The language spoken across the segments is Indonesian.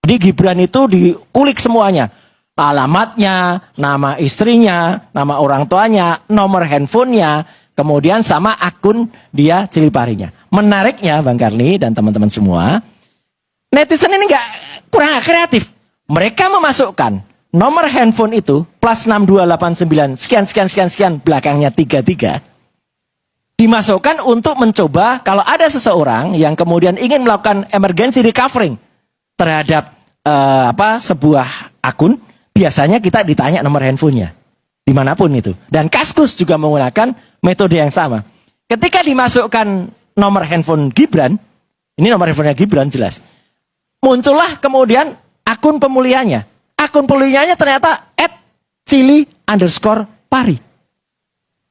Jadi Gibran itu dikulik semuanya. Alamatnya, nama istrinya, nama orang tuanya, nomor handphonenya, kemudian sama akun dia Ciliparinya. Menariknya Bang Karni dan teman-teman semua, netizen ini nggak kurang kreatif. Mereka memasukkan nomor handphone itu plus 6289 sekian belakangnya 33 dimasukkan untuk mencoba kalau ada seseorang yang kemudian ingin melakukan emergency recovering terhadap sebuah akun, biasanya kita ditanya nomor handphonenya dimanapun itu. Dan Kaskus juga menggunakan metode yang sama. Ketika dimasukkan nomor handphone Gibran, ini nomor handphonenya Gibran jelas, muncullah kemudian akun pemulihannya. Akun pemulihannya ternyata @cili_pari.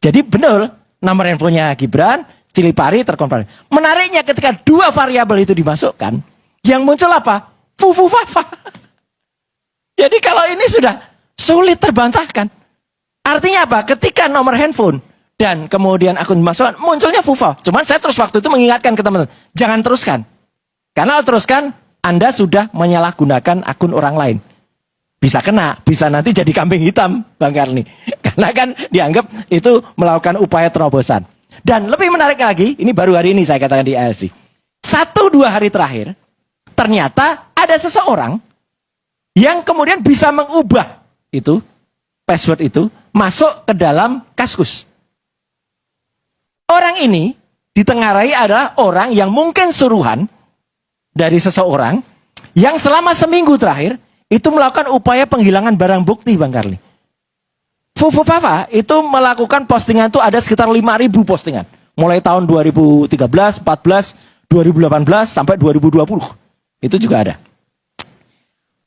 Jadi benar nomor handphonenya Gibran, Cilipari terkonfirmasi. Menariknya ketika dua variabel itu dimasukkan, yang muncul apa? Fufu Fafa. Jadi kalau ini sudah sulit terbantahkan. Artinya apa? Ketika nomor handphone dan kemudian akun dimasukkan, munculnya Fufa. Cuman saya terus waktu itu mengingatkan ke teman-teman, jangan teruskan. Karena kalau teruskan, Anda sudah menyalahgunakan akun orang lain. Bisa kena, bisa nanti jadi kambing hitam, Bang Karni. Karena kan dianggap itu melakukan upaya terobosan. Dan lebih menarik lagi, ini baru hari ini saya katakan di ALC. 1-2 hari terakhir, ternyata ada seseorang yang kemudian bisa mengubah itu, password itu, masuk ke dalam Kaskus. Orang ini ditengarai adalah orang yang mungkin suruhan dari seseorang yang selama seminggu terakhir itu melakukan upaya penghilangan barang bukti, Bang Karli. Fufu Fafa itu melakukan postingan itu ada sekitar 5.000 postingan. Mulai tahun 2013, 14, 2018, sampai 2020. Itu juga ada.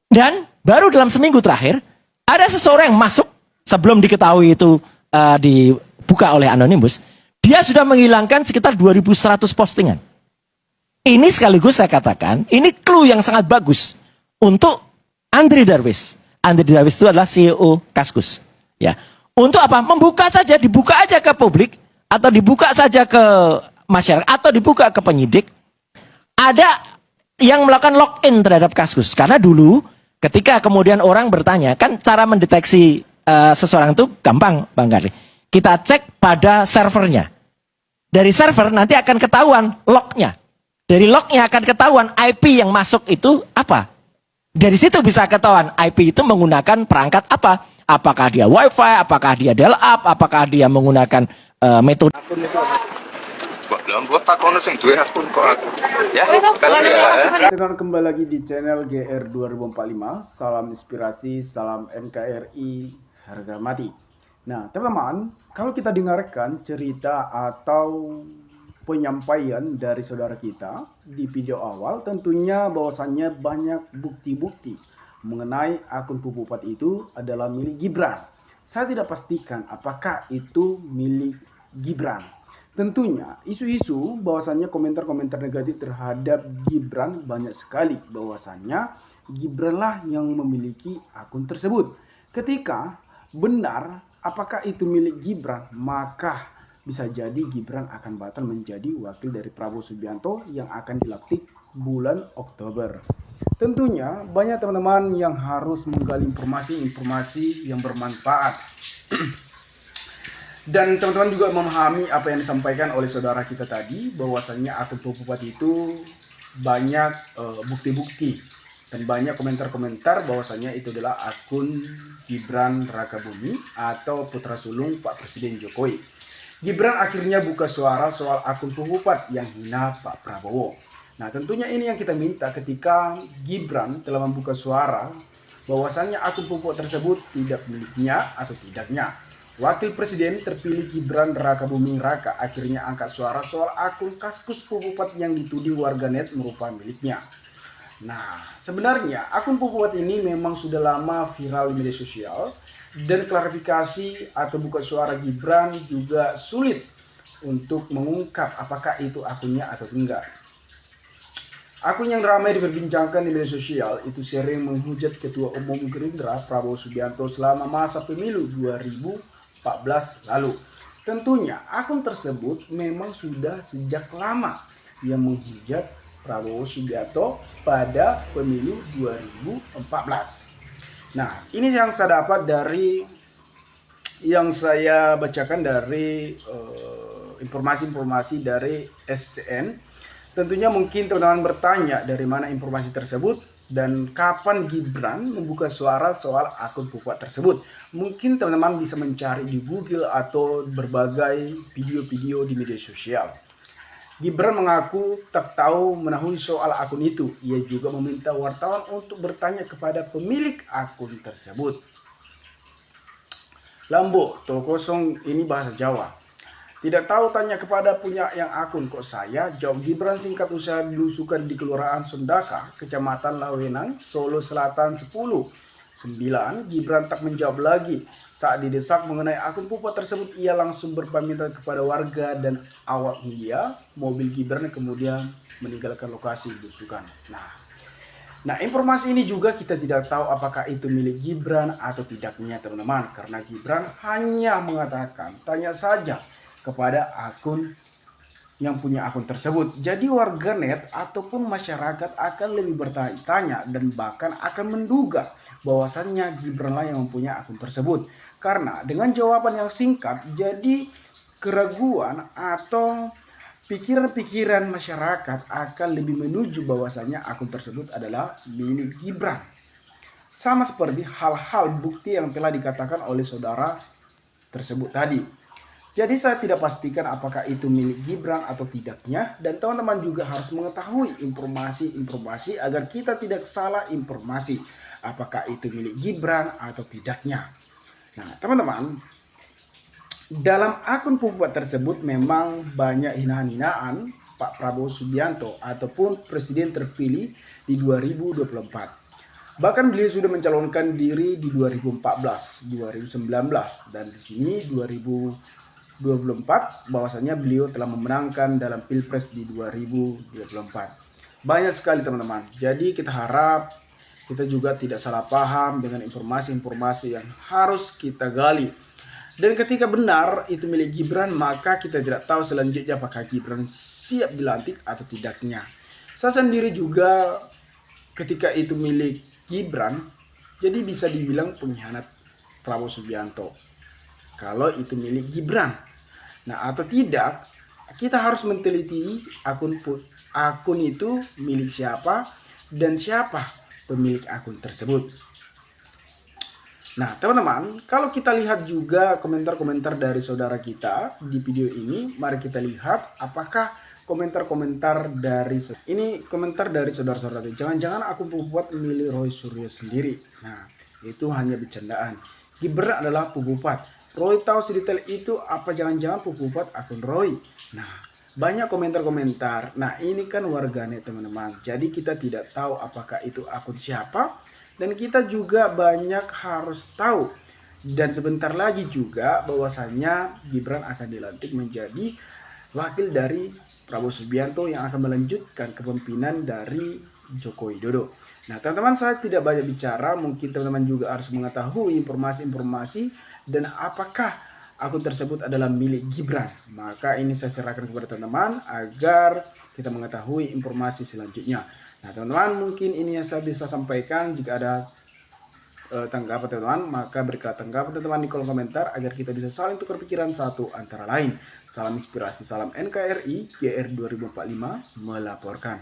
Dan baru dalam seminggu terakhir, ada seseorang yang masuk, sebelum diketahui itu dibuka oleh Anonymous, dia sudah menghilangkan sekitar 2.100 postingan. Ini sekaligus saya katakan, ini clue yang sangat bagus untuk Andri Darwis. Andri Darwis itu adalah CEO Kaskus. Ya, untuk apa? Membuka saja, dibuka aja ke publik, atau dibuka saja ke masyarakat, atau dibuka ke penyidik. Ada yang melakukan login terhadap Kaskus. Karena dulu, ketika kemudian orang bertanya, kan cara mendeteksi seseorang itu gampang, Bang Karli. Kita cek pada servernya. Dari server nanti akan ketahuan lognya. Dari lognya akan ketahuan IP yang masuk itu apa. Dari situ bisa ketahuan IP itu menggunakan perangkat apa. Apakah dia WiFi, apakah dia dial-up, apakah dia menggunakan metode. Dengan kembali lagi di channel GR 2045. Salam inspirasi, salam NKRI, harga mati. Nah teman-teman, kalau kita dengarkan cerita atau penyampaian dari saudara kita di video awal, tentunya bahwasannya banyak bukti-bukti mengenai akun Pupupat itu adalah milik Gibran. Saya tidak pastikan apakah itu milik Gibran. Tentunya isu-isu bahwasannya komentar-komentar negatif terhadap Gibran banyak sekali, bahwasannya Gibran lah yang memiliki akun tersebut. Ketika benar apakah itu milik Gibran, maka bisa jadi Gibran akan batal menjadi wakil dari Prabowo Subianto yang akan dilantik bulan Oktober. Tentunya banyak teman-teman yang harus menggali informasi-informasi yang bermanfaat. Dan teman-teman juga memahami apa yang disampaikan oleh saudara kita tadi, bahwasannya akun Pupupat itu banyak bukti-bukti dan banyak komentar-komentar bahwasannya itu adalah akun Gibran Rakabumi atau putra sulung Pak Presiden Jokowi. Gibran akhirnya buka suara soal akun Pupupat yang hina Pak Prabowo. Nah tentunya ini yang kita minta ketika Gibran telah membuka suara bahwasannya akun Pupupat tersebut tidak miliknya atau tidaknya. Wakil Presiden terpilih Gibran Rakabuming Raka akhirnya angkat suara soal akun Kaskus Pupupat yang dituding warganet merupakan miliknya. Nah sebenarnya akun Pupupat ini memang sudah lama viral di media sosial dan klarifikasi atau buka suara Gibran juga sulit untuk mengungkap apakah itu akunnya atau enggak. Akun yang ramai diperbincangkan di media sosial itu sering menghujat Ketua Umum Gerindra Prabowo Subianto selama masa pemilu 2014 lalu. Tentunya akun tersebut memang sudah sejak lama yang menghujat Prabowo Subianto pada pemilu 2014. Nah, ini yang saya dapat dari yang saya bacakan dari informasi-informasi dari SCN. Tentunya mungkin teman-teman bertanya dari mana informasi tersebut dan kapan Gibran membuka suara soal akun Pupat tersebut. Mungkin teman-teman bisa mencari di Google atau berbagai video-video di media sosial. Gibran mengaku tak tahu menahui soal akun itu. Ia juga meminta wartawan untuk bertanya kepada pemilik akun tersebut. Lambo, tol kosong ini bahasa Jawa. Tidak tahu tanya kepada punya yang akun kok saya, jawab Gibran singkat usaha belusukan di Kelurahan Sondaka, Kecamatan Lawenang, Solo Selatan 9. Gibran tak menjawab lagi. Saat didesak mengenai akun Pupat tersebut, ia langsung berpamitan kepada warga dan awak media. Mobil Gibran kemudian meninggalkan lokasi belusukan. Nah, informasi ini juga kita tidak tahu apakah itu milik Gibran atau tidaknya teman-teman. Karena Gibran hanya mengatakan tanya saja kepada akun yang punya akun tersebut. Jadi warganet ataupun masyarakat akan lebih bertanya-tanya dan bahkan akan menduga bahwasannya Gibran lah yang mempunyai akun tersebut. Karena dengan jawaban yang singkat, jadi keraguan atau pikiran-pikiran masyarakat akan lebih menuju bahwasannya akun tersebut adalah milik Gibran. Sama seperti hal-hal bukti yang telah dikatakan oleh saudara tersebut tadi. Jadi saya tidak pastikan apakah itu milik Gibran atau tidaknya. Dan teman-teman juga harus mengetahui informasi-informasi agar kita tidak salah informasi. Apakah itu milik Gibran atau tidaknya. Nah teman-teman, dalam akun Pupat tersebut memang banyak hinaan-hinaan Pak Prabowo Subianto ataupun presiden terpilih di 2024. Bahkan beliau sudah mencalonkan diri di 2014, 2019 dan di sini 2024 bahwasanya beliau telah memenangkan dalam Pilpres di 2024. Banyak sekali teman-teman. Jadi kita harap kita juga tidak salah paham dengan informasi-informasi yang harus kita gali. Dan ketika benar itu milik Gibran, maka kita tidak tahu selanjutnya apakah Gibran siap dilantik atau tidaknya. Saya sendiri juga ketika itu milik Gibran, jadi bisa dibilang pengkhianat Prabowo Subianto. Kalau itu milik Gibran. Nah atau tidak, kita harus meneliti akun itu milik siapa dan siapa pemilik akun tersebut. Nah teman-teman, kalau kita lihat juga komentar-komentar dari saudara kita di video ini, mari kita lihat apakah komentar-komentar dari ini komentar dari saudara-saudara. Jangan-jangan akun Pupat milik Roy Suryo sendiri. Nah itu hanya bercandaan. Gibran adalah Pupat. Roy tahu sedetail itu, apa jangan-jangan Pupat akun Roy. Nah banyak komentar-komentar. Nah ini kan warganet teman-teman. Jadi kita tidak tahu apakah itu akun siapa. Dan kita juga banyak harus tahu. Dan sebentar lagi juga bahwasannya Gibran akan dilantik menjadi wakil dari Prabowo Subianto yang akan melanjutkan kepemimpinan dari Joko Widodo. Nah teman-teman, saya tidak banyak bicara. Mungkin teman-teman juga harus mengetahui informasi-informasi dan apakah akun tersebut adalah milik Gibran. Maka ini saya serahkan kepada teman-teman agar kita mengetahui informasi selanjutnya. Nah teman-teman, mungkin ini yang saya bisa sampaikan. Jika ada tanggapan teman-teman, maka berikan tanggapan teman-teman di kolom komentar agar kita bisa saling tukar pikiran satu antara lain. Salam inspirasi, salam NKRI, GR 2045 melaporkan.